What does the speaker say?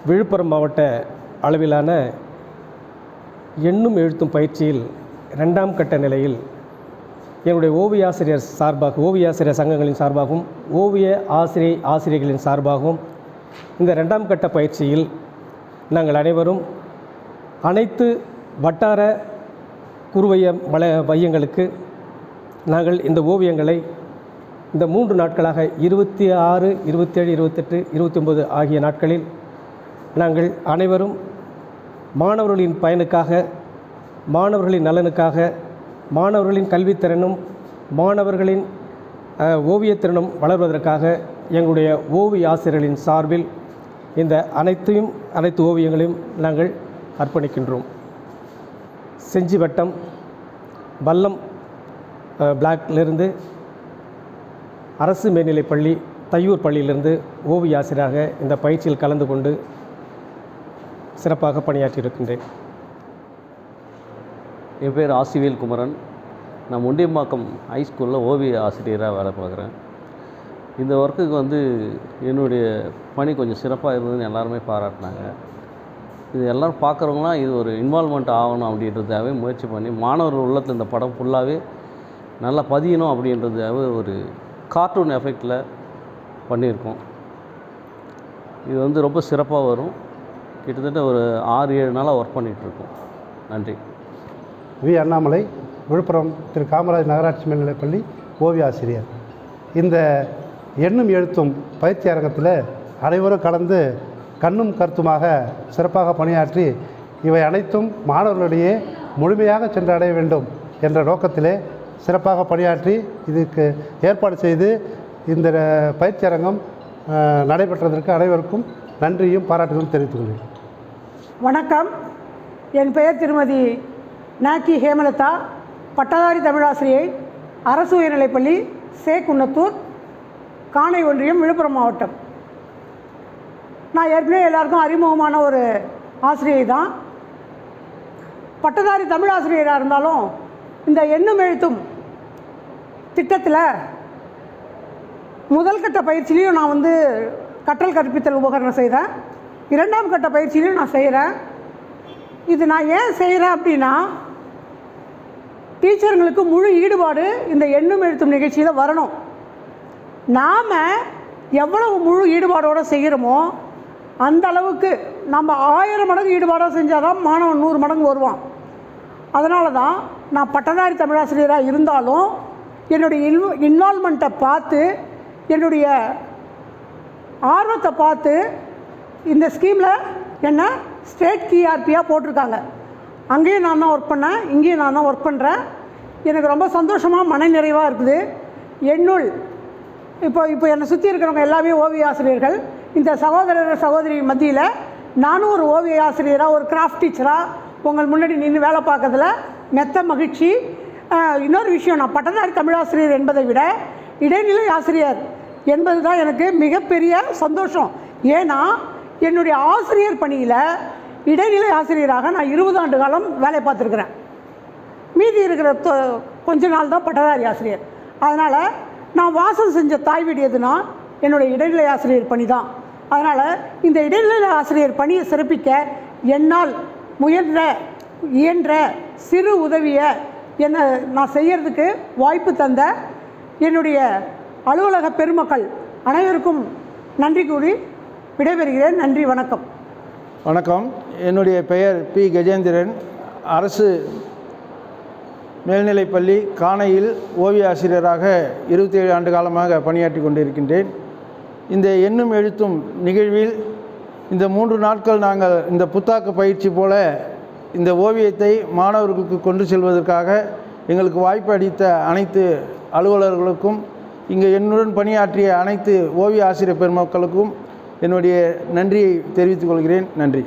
விழுப்புரம் மாவட்ட அளவிலான எண்ணும் எழுத்தும் பயிற்சியில் 2ஆம் கட்ட நிலையில் என்னுடைய ஓவிய ஆசிரியர் சார்பாக, ஓவிய ஆசிரியர் சங்கங்களின் சார்பாகவும், ஓவிய ஆசிரியர்களின் சார்பாகவும் இந்த 2ஆம் கட்ட பயிற்சியில் நாங்கள் அனைவரும் அனைத்து வட்டார குறுவைய மையங்களுக்கு நாங்கள் இந்த ஓவியங்களை இந்த 3 நாட்களாக 26, 27, 28, 29 ஆகிய நாட்களில் நாங்கள் அனைவரும் மாணவர்களின் பயனுக்காக, மாணவர்களின் நலனுக்காக, மாணவர்களின் கல்வித்திறனும் மாணவர்களின் ஓவியத்திறனும் வளர்வதற்காக எங்களுடைய ஓவிய ஆசிரியர்களின் சார்பில் இந்த அனைத்து ஓவியங்களையும் நாங்கள் அர்ப்பணிக்கின்றோம். செஞ்சி வட்டம் வல்லம் பிளாக்லிருந்து அரசு மேல்நிலைப்பள்ளி தையூர் பள்ளியிலிருந்து ஓவிய ஆசிரியராக இந்த பயிற்சியில் கலந்து கொண்டு சிறப்பாக பணியாற்றியிருக்கின்றேன். என் பேர் ஆசிவேல் குமரன். நான் முண்டியம்பாக்கம் ஹைஸ்கூலில் ஓவிய ஆசிரியராக வேலை பார்க்குறேன். இந்த ஒர்க்குக்கு என்னுடைய பணி கொஞ்சம் சிறப்பாக இருந்ததுன்னு எல்லாருமே பாராட்டினாங்க. இது எல்லோரும் பார்க்குறவங்களாம் இது ஒரு இன்வால்மெண்ட் ஆகணும் அப்படின்றதாகவே முயற்சி பண்ணி மாணவர்கள் உள்ளத்தில் இந்த படம் ஃபுல்லாகவே நல்லா பதியணும் அப்படின்றதாகவே ஒரு கார்ட்டூன் எஃபெக்டில் பண்ணியிருக்கோம். இது ரொம்ப சிறப்பாக வரும். கிட்டத்தட்ட ஒரு 6-7 நாளாக ஒர்க் பண்ணிகிட்ருக்கோம். நன்றி. வி. அண்ணாமலை, விழுப்புரம் திரு காமராஜ் நகராட்சி மேல்நிலைப்பள்ளி ஓவிய ஆசிரியர். இந்த எண்ணும் எழுத்தும் பயிற்சி அரங்கத்தில் அனைவரும் கலந்து கண்ணும் கருத்துமாக சிறப்பாக பணியாற்றி இவை அனைத்தும் மாணவர்களிடையே முழுமையாக சென்றடைய வேண்டும் என்ற நோக்கத்திலே சிறப்பாக பணியாற்றி இதுக்கு ஏற்பாடு செய்து இந்த பயிற்சி அரங்கம் நடைபெற்றதற்கு அனைவருக்கும் நன்றியும் பாராட்டுகளும் தெரிவித்துக் கொள்கிறேன். வணக்கம். என் பெயர் திருமதி நாக்கி ஹேமலதா, பட்டதாரி தமிழாசிரியை, அரசு உயர்நிலைப்பள்ளி சேக்குன்னத்தூர், காணை ஒன்றியம், விழுப்புரம் மாவட்டம். நான் ஏற்கனவே எல்லாருக்கும் அறிமுகமான ஒரு ஆசிரியை தான். பட்டதாரி தமிழாசிரியராக இருந்தாலும் இந்த எண்ணும் எழுத்தும் திட்டத்தில் முதல் கட்ட பயிற்சியிலையும் நான் கற்றல் கற்பித்தல் உபகரணம் செய்கிறேன். 2ஆம் கட்ட பயிற்சியிலையும் நான் செய்கிறேன். இது நான் ஏன் செய்கிறேன் அப்படின்னா, டீச்சருங்களுக்கு முழு ஈடுபாடு இந்த எண்ணும் எழுத்தும் நிகழ்ச்சியில் வரணும். நாம் எவ்வளவு முழு ஈடுபாடோடு செய்கிறோமோ அந்த அளவுக்கு நம்ம 1000 மடங்கு ஈடுபாடாக செஞ்சால் தான் மாணவன் 100 மடங்கு வருவான். அதனால தான் நான் பட்டதாரி தமிழாசிரியராக இருந்தாலும் என்னுடைய இன்வால்மெண்ட்டை பார்த்து, என்னுடைய ஆர்வத்தை பார்த்து இந்த ஸ்கீமில் என்ன ஸ்டேட் கிஆர்பியாக போட்டிருக்காங்க. அங்கேயும் நான் தான் ஒர்க் பண்ணேன், இங்கேயும் நான் தான் ஒர்க் பண்ணுறேன். எனக்கு ரொம்ப சந்தோஷமாக மன நிறைவாக இருக்குது. என்னுள் இப்போ என்னை சுற்றி இருக்கிறவங்க எல்லாமே ஓவிய ஆசிரியர்கள். இந்த சகோதரர் சகோதரி மத்தியில் நானும் ஒரு ஓவிய ஆசிரியராக, ஒரு கிராஃப்ட் டீச்சராக உங்கள் முன்னாடி நின்று வேலை பார்க்கறதுல மெத்த மகிழ்ச்சி. இன்னொரு விஷயம், நான் பட்டதாரி தமிழாசிரியர் என்பதை விட இடைநிலை ஆசிரியர் என்பது தான் எனக்கு மிகப்பெரிய சந்தோஷம். ஏன்னா என்னுடைய ஆசிரியர் பணியில் இடைநிலை ஆசிரியராக நான் 20 ஆண்டு காலம் வேலை பார்த்துருக்குறேன். மீதி இருக்கிற கொஞ்ச நாள் தான் பட்டதாரி ஆசிரியர். அதனால் நான் வாசல் செஞ்ச தாய் வீடு எதுனா என்னுடைய இடைநிலை ஆசிரியர் பணி தான். அதனால் இந்த இடைநிலை ஆசிரியர் பணியை சிறப்பிக்க என்னால் இயன்ற சிறு உதவியை நான் செய்கிறதுக்கு வாய்ப்பு தந்த என்னுடைய அலுவலக பெருமக்கள் அனைவருக்கும் நன்றி கூறி விடைபெறுகிறேன். நன்றி, வணக்கம். வணக்கம். என்னுடைய பெயர் பி. கஜேந்திரன். அரசு மேல்நிலைப்பள்ளி காணையில் ஓவிய ஆசிரியராக 27 ஆண்டு காலமாக பணியாற்றி கொண்டிருக்கின்றேன். இந்த எண்ணும் எழுத்தும் நிகழ்வில் இந்த 3 நாட்கள் நாங்கள் இந்த புத்தாக்க பயிற்சி போல இந்த ஓவியத்தை மாணவர்களுக்கு கொண்டு செல்வதற்காக எங்களுக்கு வாய்ப்பு அளித்த அனைத்து அலுவலர்களுக்கும், இங்கே என்னுடன் பணியாற்றிய அனைத்து ஓவிய ஆசிரியர் பெருமக்களுக்கும் என்னுடைய நன்றியை தெரிவித்துக் கொள்கிறேன். நன்றி.